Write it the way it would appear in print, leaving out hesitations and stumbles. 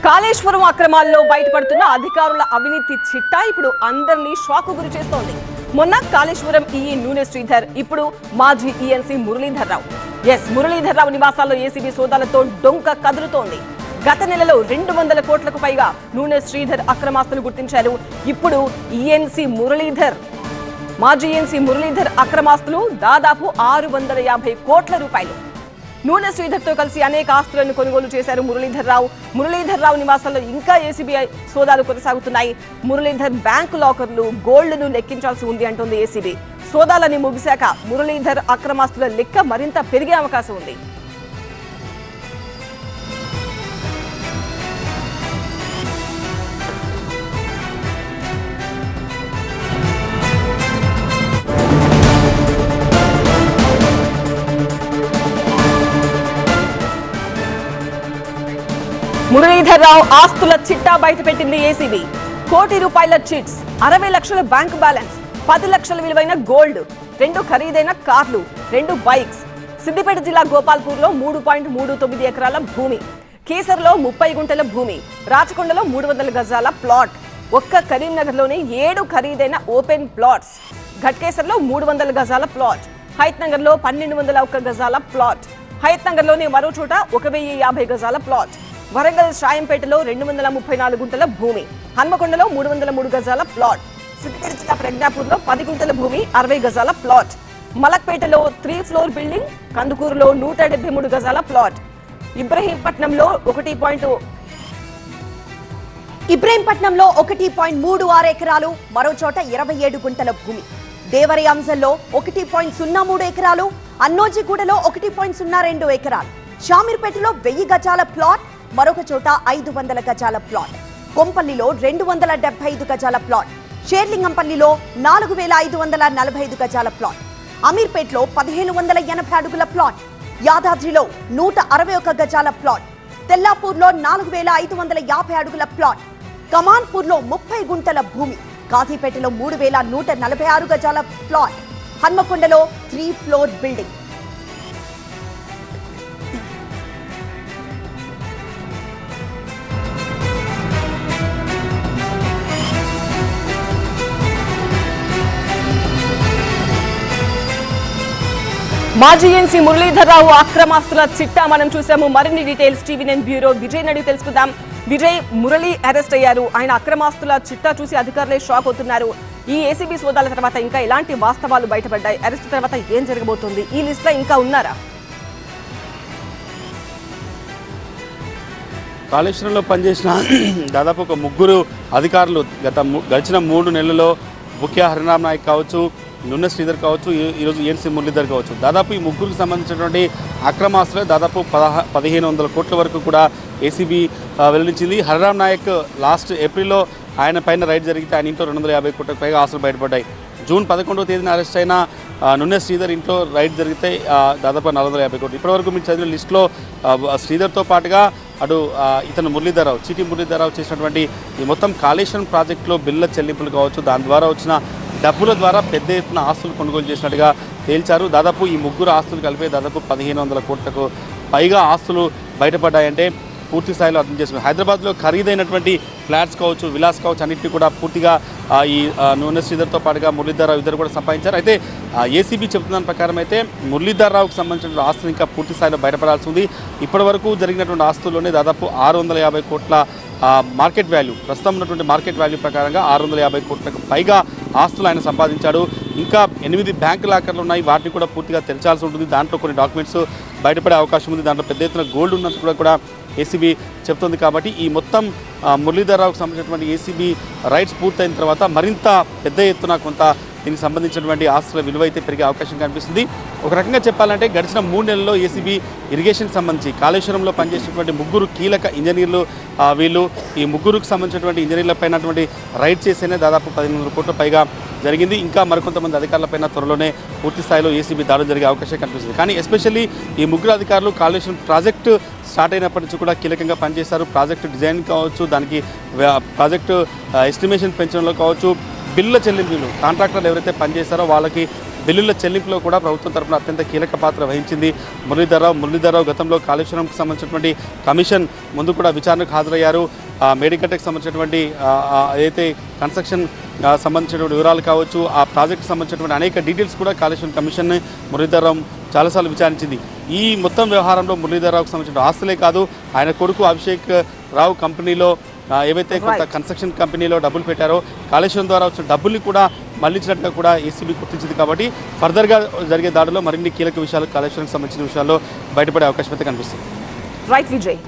కాళేశ్వరం అక్రమాల్లో బయటపడుతున్న అధికారుల అవినీతి చిట్టా ఇప్పుడు అందరినీ షాక్ గురి చేస్తోంది. మొన్న కాళేశ్వరం ఈఈ నూనె శ్రీధర్, ఇప్పుడు మాజీ ఈఎన్సీ మురళీధర్ రావు. మురళీధర్ రావు నివాసాల్లో ఏసీబీ సోదాలతో డొంక కదులుతోంది. గత నెలలో 200 కోట్లకు పైగా నూనె శ్రీధర్ అక్రమాస్తులు గుర్తించారు. ఇప్పుడు మాజీ ఈఎన్సీ మురళీధర్ అక్రమాస్తులు దాదాపు 650 కోట్ల రూపాయలు. నూనె శ్రీధర్తో కలిసి అనేక ఆస్తులను కొనుగోలు చేశారు మురళీధర్ రావు నివాసాల్లో ఇంకా ఏసీబీ సోదాలు కొనసాగుతున్నాయి. మురళీధర్ బ్యాంకు లాకర్లు, గోల్డ్ను లెక్కించాల్సి ఉంది అంటోంది ఏసీబీ. సోదాలని ముగిశాక మురళీధర్ అక్రమాస్తుల లెక్క మరింత పెరిగే అవకాశం ఉంది. మురళీధర్ రావు ఆస్తుల చిట్టా బయటపెట్టింది ఏసీబీ. కోటి రూపాయల చిట్స్, 60 లక్షల బ్యాంకు బ్యాలెన్స్, 10 లక్షల విలువైన గోల్డ్, 2 ఖరీదైన కార్లు, 2 బైక్స్. సిద్దిపేట జిల్లా గోపాల్పూర్లో 3.39 ఎకరాల భూమి, కేసర్లో 30 గుంటల భూమి, రాచకొండలో 300 గజాల ప్లాట్, ఒక్క కరీంనగర్లోనే 7 ఖరీదైన ఓపెన్ ప్లాట్స్, ఘట్కేసర్లో 300 గజాల ప్లాట్, హయత్ నగర్లో 1201 గజాల ప్లాట్, హయత్ నగర్లోని మరో చోట 1050 గజాల ప్లాట్, వరంగల్ షాయంపేటలో 234 గుంటల భూమి, హన్మకొండలో 303 గజాల ప్లాట్, సిద్దిపేట జిల్లా ప్రజ్ఞాపూర్లో 10 గుంటల భూమి, 60 గజాల ప్లాట్, మలక్పేటలో 3 ఫ్లోర్ బిల్డింగ్, కందుకూరులో 173 గజాల ప్లాట్, ఇబ్రహీంపట్నంలో 1.36 ఎకరాలు, మరో చోట 27 గుంటల భూమి, దేవరి అంశంలో 1.03 ఎకరాలు, అన్నోజిగూడలో 1.02 ఎకరాలు, షామీర్పేటలో 1000 గజాల ప్లాట్, మరొక చోట 500 గజాల ప్లాట్, కొంపల్లిలో 275 గజాల ప్లాట్, షేర్లింగంపల్లిలో 4545 గజాల ప్లాట్, అమీర్పేటలో 1580 అడుగుల ప్లాట్, యాదాద్రిలో 161 గజాల ప్లాట్, తెల్లాపూర్లో 4550 అడుగుల ప్లాట్, కమాన్పూర్లో 30 గుంటల భూమి, కాజీపేటలో 3146 గజాల ప్లాట్, హన్మకొండలో 3 ఫ్లోర్ బిల్డింగ్. మాజీ ఈఎన్సీ మురళీధర్ రావు అక్రమాస్తుల చిట్టా మనం చూసాము. మరిన్ని డీటెయిల్స్ టీవీ9 బ్యూరో విజయ్ నడి తెలుసుకుందాం. విజయ్, మురళి అరెస్ట్ అయ్యారు. ఆయన అక్రమాస్తుల చిట్టా చూసి అధికారులే షాక్ అవుతున్నారు. ఈ ఏసీబీ సోదాల తర్వాత ఇంకా ఎలాంటి వాస్తవాలు బయటపడ్డాయి? అరెస్ట్ తర్వాత ఏం జరగబోతోంది? ఈ లిస్ట్ లో ఇంకా ఉన్నారా? కాళేశ్వరంలో పనిచేసిన దాదాపు ఒక 3 అధికారులు గడిచిన 3 నెలల్లో ముఖ్య హరిరామ్ నాయక్ కావచ్చు, నూనె శ్రీధర్ కావచ్చు, ఈరోజు ఈఎన్సీ మురళీధర్ కావచ్చు, దాదాపు ఈ 3కి సంబంధించినటువంటి అక్రమాస్తులే దాదాపు 1500 కోట్ల వరకు కూడా ఏసీబీ వెల్లడించింది. హరిరామ్ నాయక్ లాస్ట్ ఏప్రిల్లో ఆయన పైన రైడ్ జరిగితే ఆయన ఇంట్లో 250 కోట్లకు పైగా ఆస్తులు బయటపడ్డాయి. జూన్ 11వ తేదీన అరెస్ట్ అయిన నూనె శ్రీధర్ ఇంట్లో రైడ్ జరిగితే దాదాపు 450 కోట్లు. ఇప్పటివరకు మీరు చదివిన లిస్టులో శ్రీధర్తో పాటుగా అటు ఇతను మురళీధర్ రావు, చీటీ మురళీధర్ రావు చేసినటువంటి ఈ మొత్తం కాళేశ్వరం ప్రాజెక్టులో బిల్ల చెల్లింపులు కావచ్చు, దాని ద్వారా వచ్చిన డబ్బుల ద్వారా పెద్ద ఎత్తున ఆస్తులు కొనుగోలు చేసినట్టుగా తేల్చారు. దాదాపు ఈ 3 ఆస్తులు కలిపి దాదాపు 1500 కోట్లకు పైగా ఆస్తులు బయటపడ్డాయంటే పూర్తి స్థాయిలో అర్థం చేసుకున్నారు. హైదరాబాద్లో ఖరీదైనటువంటి ఫ్లాట్స్ కావచ్చు, విలాస్ కావచ్చు, అన్నింటినీ కూడా పూర్తిగా ఈ నూనె శ్రీధర్తో పాటుగా మురళీధర్ రావు ఇద్దరు కూడా సంపాదించారు. అయితే ఏసీబీ చెబుతున్న దాని ప్రకారం అయితే మురళీధర్ రావుకు సంబంధించిన ఆస్తులు ఇంకా పూర్తి స్థాయిలో బయటపడాల్సి ఉంది. ఇప్పటి వరకు జరిగినటువంటి ఆస్తుల్లోనే దాదాపు 650 కోట్ల మార్కెట్ వాల్యూ, ప్రస్తుతం ఉన్నటువంటి మార్కెట్ వాల్యూ ప్రకారంగా 650 కోట్లకు పైగా ఆస్తులు ఆయన సంపాదించాడు. ఇంకా 8 బ్యాంకు లాకర్లు ఉన్నాయి, వాటిని కూడా పూర్తిగా తెరచాల్సి ఉంటుంది. దాంట్లో కొన్ని డాక్యుమెంట్స్ బయటపడే అవకాశం ఉంది. దాంట్లో పెద్ద ఎత్తున గోల్డ్ ఉన్నట్టు కూడా ఏసీబీ చెప్తుంది. కాబట్టి ఈ మొత్తం మురళీధర్ రావుకు సంబంధించినటువంటి ఏసీబీ రైట్స్ పూర్తయిన తర్వాత మరింత పెద్ద ఎత్తున కొంత దీనికి సంబంధించినటువంటి ఆస్తుల విలువ అయితే పెరిగే అవకాశం కనిపిస్తుంది. ఒక రకంగా చెప్పాలంటే గడిచిన 3 నెలల్లో ఏసీబీ ఇరిగేషన్కి సంబంధించి కాళేశ్వరంలో పనిచేసినటువంటి 3 కీలక ఇంజనీర్లు, వీళ్ళు ఈ 3కి సంబంధించినటువంటి ఇంజనీర్లపైనటువంటి రైడ్ చేస్తేనే దాదాపు 1500 కోట్ల పైగా జరిగింది. ఇంకా మరికొంతమంది అధికారులపైన త్వరలోనే పూర్తి స్థాయిలో ఏసీబీ దాడులు జరిగే అవకాశం కనిపిస్తుంది. కానీ ఎస్పెషల్లీ ఈ 3 అధికారులు కాళేశ్వరం ప్రాజెక్టు స్టార్ట్ అయినప్పటి నుంచి కూడా కీలకంగా పనిచేశారు. ప్రాజెక్టు డిజైన్ కావచ్చు, దానికి ప్రాజెక్టు ఎస్టిమేషన్ పెంచడంలో కావచ్చు, బిల్లుల చెల్లింపులు కాంట్రాక్టర్లు ఎవరైతే పనిచేస్తారో వాళ్ళకి బిల్లుల చెల్లింపులో కూడా ప్రభుత్వం తరపున అత్యంత కీలక పాత్ర వహించింది మురళీధరరావు గతంలో కాళేశ్వరంకి సంబంధించినటువంటి కమిషన్ ముందు కూడా విచారణకు హాజరయ్యారు. మేడిగడ్డకు సంబంధించినటువంటి ఏదైతే కన్స్ట్రక్షన్ సంబంధించినటువంటి వివరాలు కావచ్చు, ఆ ప్రాజెక్టుకు సంబంధించినటువంటి అనేక డీటెయిల్స్ కూడా కాళేశ్వరం కమిషన్ మురళీధరరావు చాలాసార్లు విచారించింది. ఈ మొత్తం వ్యవహారంలో మురళీధరరావుకు సంబంధించిన ఆస్తులే కాదు, ఆయన కొడుకు అభిషేక్ రావు కంపెనీలో ఏవైతే కొంత కన్స్ట్రక్షన్ కంపెనీలో డబ్బులు పెట్టారో కాళేశ్వరం ద్వారా వచ్చిన డబ్బుల్ని కూడా మళ్లించినట్టుగా కూడా ఏసీబీ గుర్తించింది. కాబట్టి ఫర్దర్గా జరిగే దాడిలో మరిన్ని కీలక విషయాలు కాళేశ్వరంకి సంబంధించిన విషయాల్లో బయటపడే అవకాశం అయితే కనిపిస్తుంది. రైట్ విజయ్.